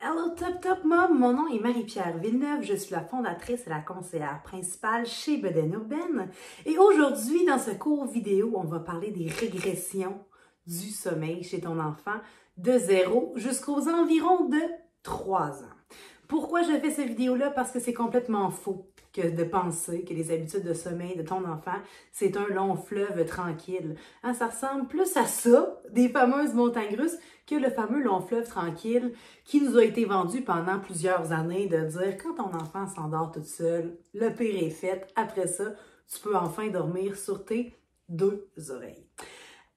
Hello Top Top Mom, mon nom est Marie-Pierre Villeneuve, je suis la fondatrice et la conseillère principale chez Bedaine Urbaine. Et aujourd'hui, dans ce court vidéo, on va parler des régressions du sommeil chez ton enfant de 0 jusqu'aux environs de 3 ans. Pourquoi je fais cette vidéo-là? Parce que c'est complètement faux que de penser que les habitudes de sommeil de ton enfant, c'est un long fleuve tranquille. Hein, ça ressemble plus à ça, des fameuses montagnes russes, que le fameux long fleuve tranquille qui nous a été vendu pendant plusieurs années de dire quand ton enfant s'endort toute seule, le pire est fait. Après ça, tu peux enfin dormir sur tes 2 oreilles.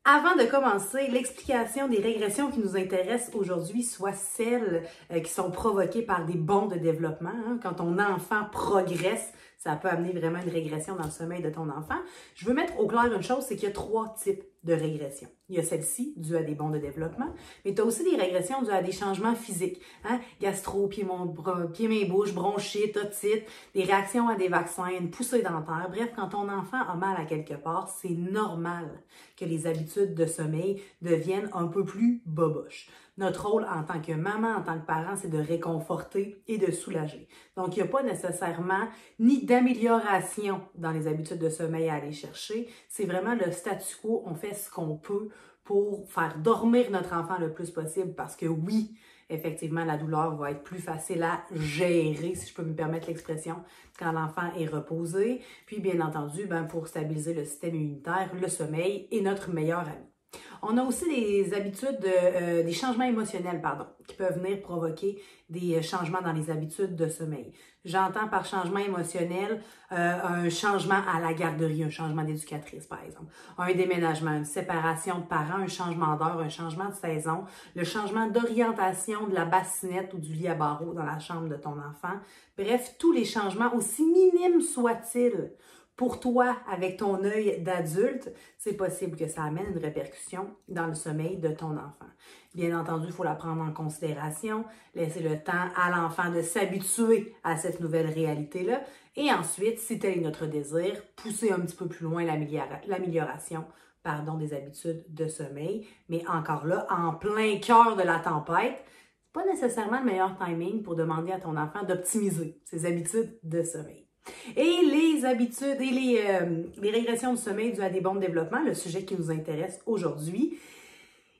Avant de commencer, l'explication des régressions qui nous intéressent aujourd'hui, soit celles qui sont provoquées par des bonds de développement. Hein. Quand ton enfant progresse, ça peut amener vraiment une régression dans le sommeil de ton enfant. Je veux mettre au clair une chose, c'est qu'il y a 3 types de régressions. Il y a celle-ci, due à des bonds de développement, mais tu as aussi des régressions dues à des changements physiques. Hein? Gastro, pieds, mains, bouche, bronchite, otite, des réactions à des vaccins, une poussée dentaire. Bref, quand ton enfant a mal à quelque part, c'est normal que les habitudes de sommeil deviennent un peu plus boboches. Notre rôle en tant que maman, en tant que parent, c'est de réconforter et de soulager. Donc, il n'y a pas nécessairement ni d'amélioration dans les habitudes de sommeil à aller chercher. C'est vraiment le statu quo. On fait ce qu'on peut pour faire dormir notre enfant le plus possible parce que oui, effectivement, la douleur va être plus facile à gérer, si je peux me permettre l'expression, quand l'enfant est reposé. Puis, bien entendu, pour stabiliser le système immunitaire, le sommeil est notre meilleur ami. On a aussi des habitudes, des changements émotionnels, qui peuvent venir provoquer des changements dans les habitudes de sommeil. J'entends par changement émotionnel un changement à la garderie, un changement d'éducatrice, par exemple, un déménagement, une séparation de parents, un changement d'heure, un changement de saison, le changement d'orientation de la bassinette ou du lit à barreaux dans la chambre de ton enfant. Bref, tous les changements, aussi minimes soient-ils, pour toi, avec ton œil d'adulte, c'est possible que ça amène une répercussion dans le sommeil de ton enfant. Bien entendu, il faut la prendre en considération, laisser le temps à l'enfant de s'habituer à cette nouvelle réalité-là. Et ensuite, si tel est notre désir, pousser un petit peu plus loin l'amélioration des habitudes de sommeil. Mais encore là, en plein cœur de la tempête, pas nécessairement le meilleur timing pour demander à ton enfant d'optimiser ses habitudes de sommeil. Et les habitudes et les régressions du sommeil dues à des bons de développement, le sujet qui nous intéresse aujourd'hui,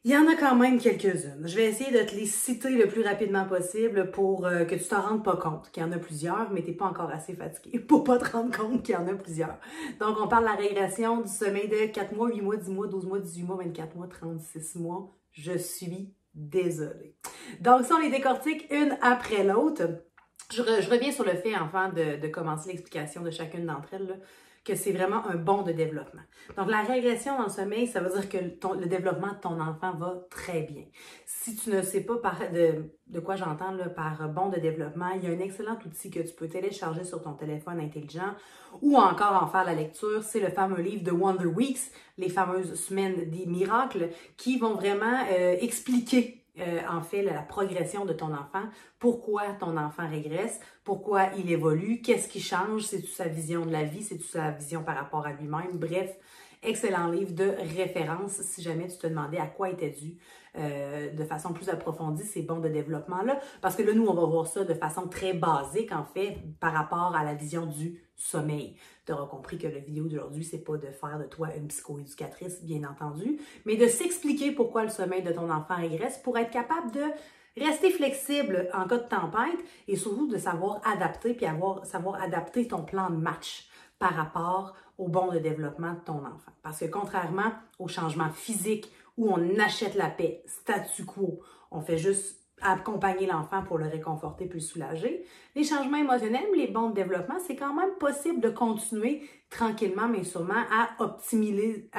il y en a quand même quelques-unes. Je vais essayer de te les citer le plus rapidement possible pour que tu t'en rendes pas compte qu'il y en a plusieurs, mais tu n'es pas encore assez fatigué pour pas te rendre compte qu'il y en a plusieurs. Donc, on parle de la régression du sommeil de 4 mois, 8 mois, 10 mois, 12 mois, 18 mois, 24 mois, 36 mois. Je suis désolée. Donc, si on les décortique une après l'autre, je reviens sur le fait, enfin, de commencer l'explication de chacune d'entre elles, là, que c'est vraiment un bond de développement. Donc, la régression dans le sommeil, ça veut dire que le développement de ton enfant va très bien. Si tu ne sais pas de quoi j'entends par bond de développement, il y a un excellent outil que tu peux télécharger sur ton téléphone intelligent ou encore en faire la lecture. C'est le fameux livre de Wonder Weeks, les fameuses semaines des miracles, qui vont vraiment expliquer en fait, la progression de ton enfant, pourquoi ton enfant régresse, pourquoi il évolue, qu'est-ce qui change, c'est-tu sa vision de la vie, c'est-tu sa vision par rapport à lui-même, bref, excellent livre de référence si jamais tu te demandais à quoi était dû de façon plus approfondie ces bons de développement-là, parce que là, nous, on va voir ça de façon très basique, en fait, par rapport à la vision du sommeil. Tu auras compris que la vidéo d'aujourd'hui, c'est pas de faire de toi une psychoéducatrice, bien entendu, mais de s'expliquer pourquoi le sommeil de ton enfant régresse pour être capable de rester flexible en cas de tempête et surtout de savoir adapter puis savoir adapter ton plan de match par rapport au bon de développement de ton enfant. Parce que contrairement au changement physique où on achète la paix, statu quo, on fait juste accompagner l'enfant pour le réconforter puis le soulager. Les changements émotionnels, les bons de développement, c'est quand même possible de continuer tranquillement mais sûrement à optimiser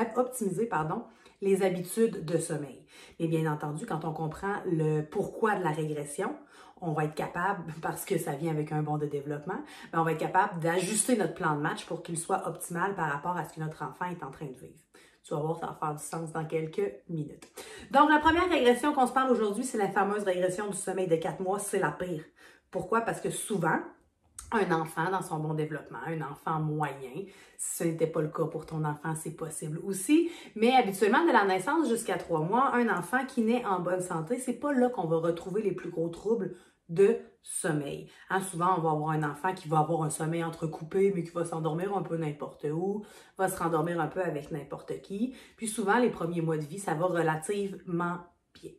les habitudes de sommeil. Mais bien entendu, quand on comprend le pourquoi de la régression, on va être capable, parce que ça vient avec un bon de développement, on va être capable d'ajuster notre plan de match pour qu'il soit optimal par rapport à ce que notre enfant est en train de vivre. Tu vas voir, ça va faire du sens dans quelques minutes. Donc, la première régression qu'on se parle aujourd'hui, c'est la fameuse régression du sommeil de 4 mois. C'est la pire. Pourquoi? Parce que souvent, un enfant dans son bon développement, un enfant moyen. Si ce n'était pas le cas pour ton enfant, c'est possible aussi. Mais habituellement, de la naissance jusqu'à 3 mois, un enfant qui naît en bonne santé, c'est pas là qu'on va retrouver les plus gros troubles de sommeil. Hein, souvent, on va avoir un enfant qui va avoir un sommeil entrecoupé, mais qui va s'endormir un peu n'importe où, va se rendormir un peu avec n'importe qui. Puis souvent, les premiers mois de vie, ça va relativement bien.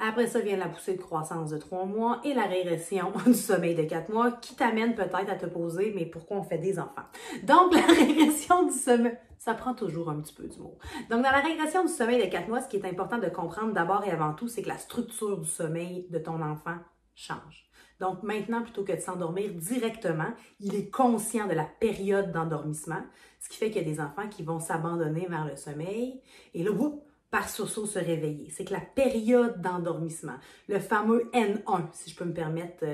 Après ça vient la poussée de croissance de 3 mois et la régression du sommeil de 4 mois qui t'amène peut-être à te poser, mais pourquoi on fait des enfants? Donc, la régression du sommeil, ça prend toujours un petit peu d'humour. Donc, dans la régression du sommeil de 4 mois, ce qui est important de comprendre d'abord et avant tout, c'est que la structure du sommeil de ton enfant change. Donc, maintenant, plutôt que de s'endormir directement, il est conscient de la période d'endormissement, ce qui fait qu'il y a des enfants qui vont s'abandonner vers le sommeil et là, whoop, par sursaut se réveiller. C'est que la période d'endormissement, le fameux N1, si je peux me permettre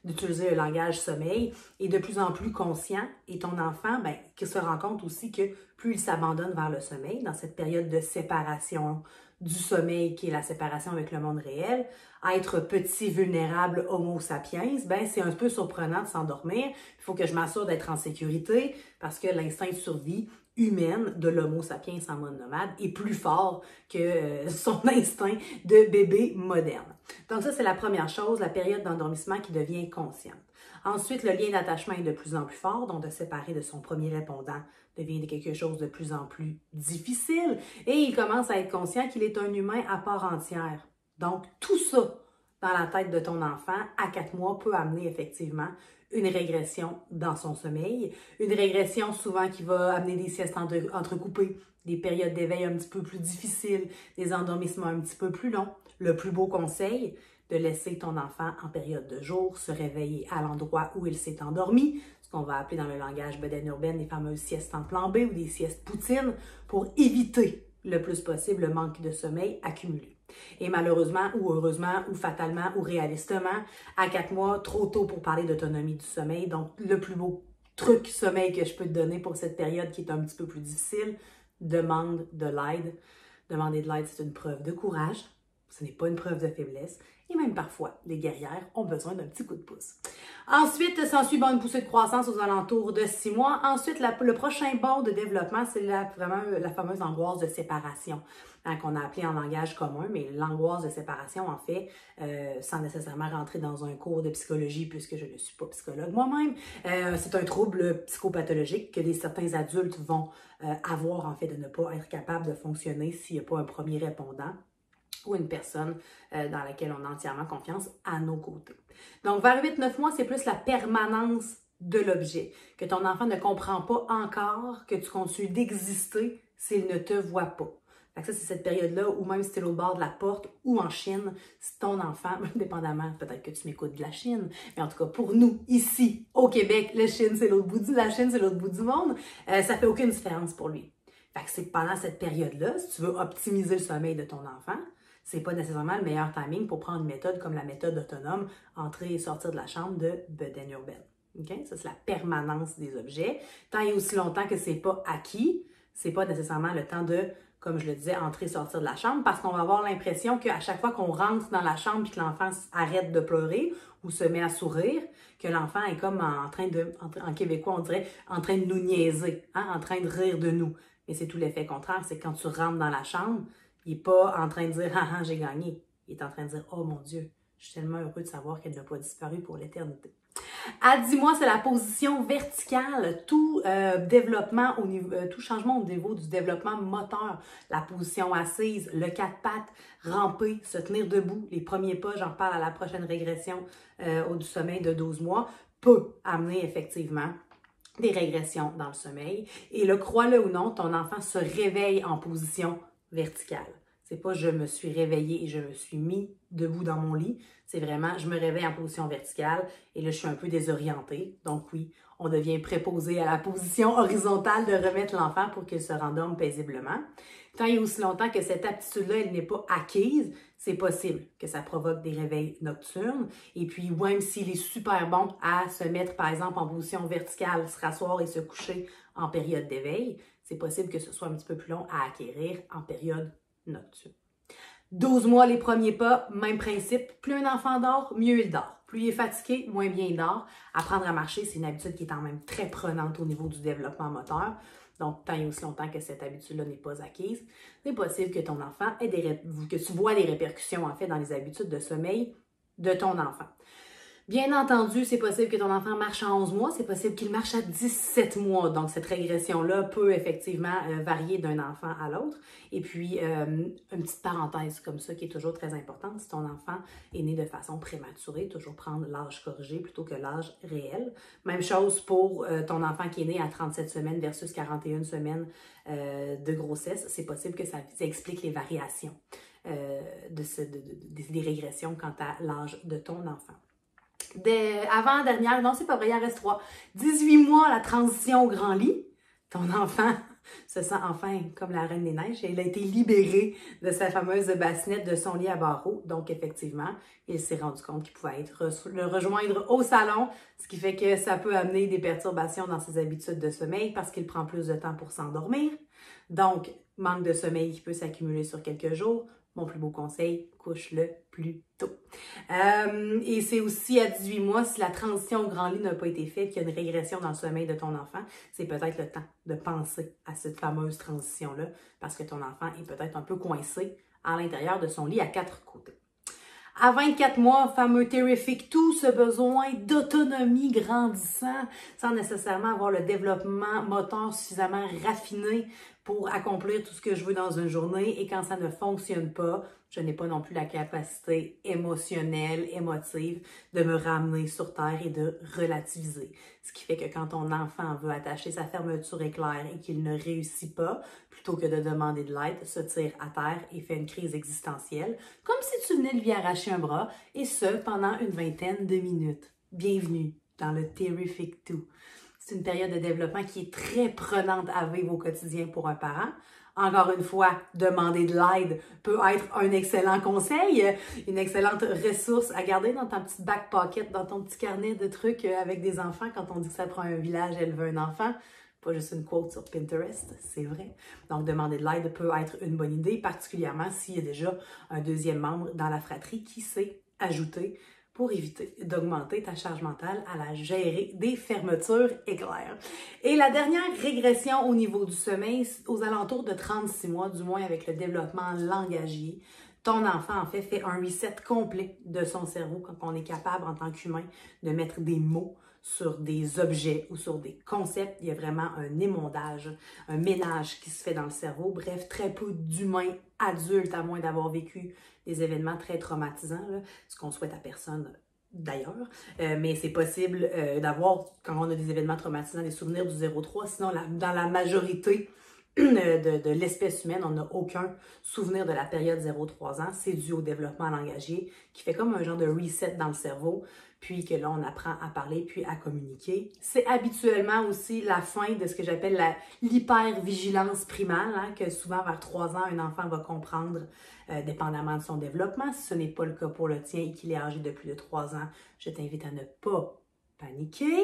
d'utiliser le langage sommeil, est de plus en plus conscient et ton enfant, qui se rend compte aussi que plus il s'abandonne vers le sommeil, dans cette période de séparation du sommeil qui est la séparation avec le monde réel, être petit, vulnérable, homo sapiens, c'est un peu surprenant de s'endormir. Il faut que je m'assure d'être en sécurité parce que l'instinct de survie humaine de l'homo sapiens en mode nomade est plus fort que son instinct de bébé moderne. Donc ça, c'est la première chose, la période d'endormissement qui devient consciente. Ensuite, le lien d'attachement est de plus en plus fort, donc de séparer de son premier répondant devient quelque chose de plus en plus difficile et il commence à être conscient qu'il est un humain à part entière. Donc, tout ça dans la tête de ton enfant à 4 mois peut amener effectivement une régression dans son sommeil, une régression souvent qui va amener des siestes entrecoupées, des périodes d'éveil un petit peu plus difficiles, des endormissements un petit peu plus longs. Le plus beau conseil, de laisser ton enfant en période de jour se réveiller à l'endroit où il s'est endormi, ce qu'on va appeler dans le langage bedaine urbaine les fameuses siestes en plan B ou des siestes poutines pour éviter le plus possible le manque de sommeil accumulé. Et malheureusement, ou heureusement, ou fatalement, ou réalistement, à 4 mois, trop tôt pour parler d'autonomie du sommeil. Donc, le plus beau truc sommeil que je peux te donner pour cette période qui est un petit peu plus difficile, demande de l'aide. Demander de l'aide, c'est une preuve de courage. Ce n'est pas une preuve de faiblesse. Et même parfois, les guerrières ont besoin d'un petit coup de pouce. Ensuite, s'ensuit une poussée de croissance aux alentours de 6 mois. Ensuite, le prochain bord de développement, c'est vraiment la fameuse angoisse de séparation, hein, qu'on a appelée en langage commun, mais l'angoisse de séparation, en fait, sans nécessairement rentrer dans un cours de psychologie, puisque je ne suis pas psychologue moi-même, c'est un trouble psychopathologique que certains adultes vont avoir, en fait, de ne pas être capable de fonctionner s'il n'y a pas un premier répondant ou une personne dans laquelle on a entièrement confiance à nos côtés. Donc, vers 8-9 mois, c'est plus la permanence de l'objet, que ton enfant ne comprend pas encore que tu continues d'exister s'il ne te voit pas. Fait que ça, c'est cette période-là où même si tu es au bord de la porte ou en Chine, si ton enfant, dépendamment, peut-être que tu m'écoutes de la Chine, mais en tout cas, pour nous, ici, au Québec, la Chine, c'est l'autre bout du monde, ça fait aucune différence pour lui. Fait que c'est pendant cette période-là, si tu veux optimiser le sommeil de ton enfant, c'est pas nécessairement le meilleur timing pour prendre une méthode comme la méthode autonome, entrer et sortir de la chambre de bedaine urbaine. Okay? Ça, c'est la permanence des objets. Tant et aussi longtemps que c'est pas acquis, c'est pas nécessairement le temps de, comme je le disais, entrer et sortir de la chambre, parce qu'on va avoir l'impression qu'à chaque fois qu'on rentre dans la chambre et que l'enfant arrête de pleurer ou se met à sourire, que l'enfant est comme en train de, en québécois, on dirait, en train de nous niaiser, hein, en train de rire de nous. Mais c'est tout l'effet contraire, c'est quand tu rentres dans la chambre, il n'est pas en train de dire « Ah, j'ai gagné ». Il est en train de dire « Oh mon Dieu, je suis tellement heureux de savoir qu'elle n'a pas disparu pour l'éternité ». À 10 mois, c'est la position verticale. Tout développement au niveau, tout changement au niveau du développement moteur. La position assise, le 4 pattes, ramper, se tenir debout. Les premiers pas, j'en reparle à la prochaine régression du sommeil de 12 mois, peut amener effectivement des régressions dans le sommeil. Et le crois-le ou non, ton enfant se réveille en position verticale. C'est pas je me suis réveillée et je me suis mis debout dans mon lit. C'est vraiment je me réveille en position verticale et là je suis un peu désorientée. Donc oui, on devient préposé à la position horizontale de remettre l'enfant pour qu'il se rendorme paisiblement. Tant et aussi longtemps que cette aptitude-là, elle n'est pas acquise, c'est possible que ça provoque des réveils nocturnes. Et puis, même s'il est super bon à se mettre, par exemple, en position verticale, se rasseoir et se coucher en période d'éveil, c'est possible que ce soit un petit peu plus long à acquérir en période nocturne. 12 mois, les premiers pas, même principe. Plus un enfant dort, mieux il dort. Plus il est fatigué, moins bien il dort. Apprendre à marcher, c'est une habitude qui est quand même très prenante au niveau du développement moteur. Donc, tant et aussi longtemps que cette habitude-là n'est pas acquise, c'est possible que ton enfant ait que tu vois des répercussions, en fait, dans les habitudes de sommeil de ton enfant. Bien entendu, c'est possible que ton enfant marche à 11 mois, c'est possible qu'il marche à 17 mois. Donc, cette régression-là peut effectivement varier d'un enfant à l'autre. Et puis, une petite parenthèse comme ça qui est toujours très importante, si ton enfant est né de façon prématurée, toujours prendre l'âge corrigé plutôt que l'âge réel. Même chose pour ton enfant qui est né à 37 semaines versus 41 semaines de grossesse. C'est possible que ça explique les variations des régressions quant à l'âge de ton enfant. Avant-dernière, non, c'est pas vrai, il en reste 3. 18 mois, la transition au grand lit. Ton enfant se sent enfin comme la Reine des Neiges. Il a été libéré de sa fameuse bassinette de son lit à barreaux. Donc, effectivement, il s'est rendu compte qu'il pouvait le rejoindre au salon, ce qui fait que ça peut amener des perturbations dans ses habitudes de sommeil parce qu'il prend plus de temps pour s'endormir. Donc, manque de sommeil qui peut s'accumuler sur quelques jours. Mon plus beau conseil, couche-le plus tôt. Et c'est aussi à 18 mois, si la transition au grand lit n'a pas été faite, qu'il y a une régression dans le sommeil de ton enfant, c'est peut-être le temps de penser à cette fameuse transition-là parce que ton enfant est peut-être un peu coincé à l'intérieur de son lit à 4 côtés. À 24 mois, fameux terrific tout, ce besoin d'autonomie grandissant sans nécessairement avoir le développement moteur suffisamment raffiné pour accomplir tout ce que je veux dans une journée. Et quand ça ne fonctionne pas, je n'ai pas non plus la capacité émotionnelle, émotive de me ramener sur terre et de relativiser. Ce qui fait que quand ton enfant veut attacher sa fermeture éclair et qu'il ne réussit pas, plutôt que de demander de l'aide, se tire à terre et fait une crise existentielle, comme si tu venais de lui arracher un bras, et ce, pendant une vingtaine de minutes. Bienvenue dans le Terrific 2. C'est une période de développement qui est très prenante à vivre au quotidien pour un parent. Encore une fois, demander de l'aide peut être un excellent conseil, une excellente ressource à garder dans ta petite back pocket, dans ton petit carnet de trucs avec des enfants quand on dit que ça prend un village élever un enfant. Pas juste une quote sur Pinterest, c'est vrai. Donc, demander de l'aide peut être une bonne idée, particulièrement s'il y a déjà un deuxième membre dans la fratrie qui s'est ajouté pour éviter d'augmenter ta charge mentale à la gérer des fermetures éclairs. Et la dernière régression au niveau du sommeil, aux alentours de 36 mois, du moins avec le développement langagier, ton enfant, en fait un reset complet de son cerveau quand on est capable, en tant qu'humain, de mettre des mots sur des objets ou sur des concepts. Il y a vraiment un émondage, un ménage qui se fait dans le cerveau. Bref, très peu d'humains adultes, à moins d'avoir vécu des événements très traumatisants, là, ce qu'on souhaite à personne d'ailleurs. Mais c'est possible d'avoir, quand on a des événements traumatisants, des souvenirs du 0-3. Sinon, dans la majorité de l'espèce humaine, on n'a aucun souvenir de la période 0-3 ans. C'est dû au développement langagier qui fait comme un genre de reset dans le cerveau, puis que là, on apprend à parler puis à communiquer. C'est habituellement aussi la fin de ce que j'appelle l'hypervigilance primale, hein, que souvent vers 3 ans, un enfant va comprendre dépendamment de son développement. Si ce n'est pas le cas pour le tien et qu'il est âgé de plus de 3 ans, je t'invite à ne pas paniquer.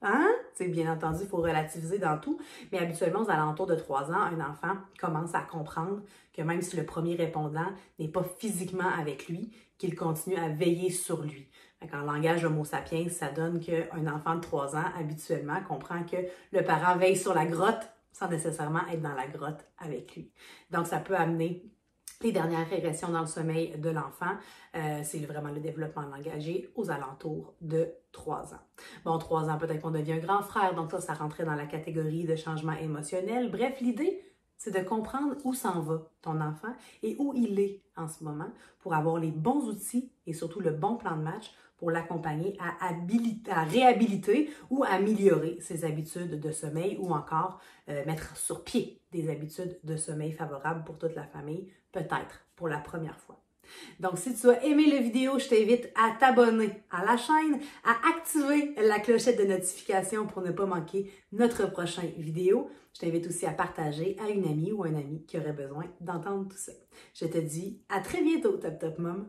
Hein? C'est bien entendu, il faut relativiser dans tout, mais habituellement, aux alentours de 3 ans, un enfant commence à comprendre que même si le premier répondant n'est pas physiquement avec lui, qu'il continue à veiller sur lui. En langage homo sapiens, ça donne qu'un enfant de 3 ans, habituellement, comprend que le parent veille sur la grotte sans nécessairement être dans la grotte avec lui. Donc, ça peut amener les dernières régressions dans le sommeil de l'enfant, c'est vraiment le développement langagier aux alentours de 3 ans. Bon, 3 ans, peut-être qu'on devient un grand frère, donc ça rentrait dans la catégorie de changement émotionnel. Bref, l'idée, c'est de comprendre où s'en va ton enfant et où il est en ce moment pour avoir les bons outils et surtout le bon plan de match pour l'accompagner à réhabiliter ou à améliorer ses habitudes de sommeil ou encore mettre sur pied des habitudes de sommeil favorables pour toute la famille, peut-être pour la première fois. Donc, si tu as aimé la vidéo, je t'invite à t'abonner à la chaîne, à activer la clochette de notification pour ne pas manquer notre prochaine vidéo. Je t'invite aussi à partager à une amie ou un ami qui aurait besoin d'entendre tout ça. Je te dis à très bientôt, Top Top Mom!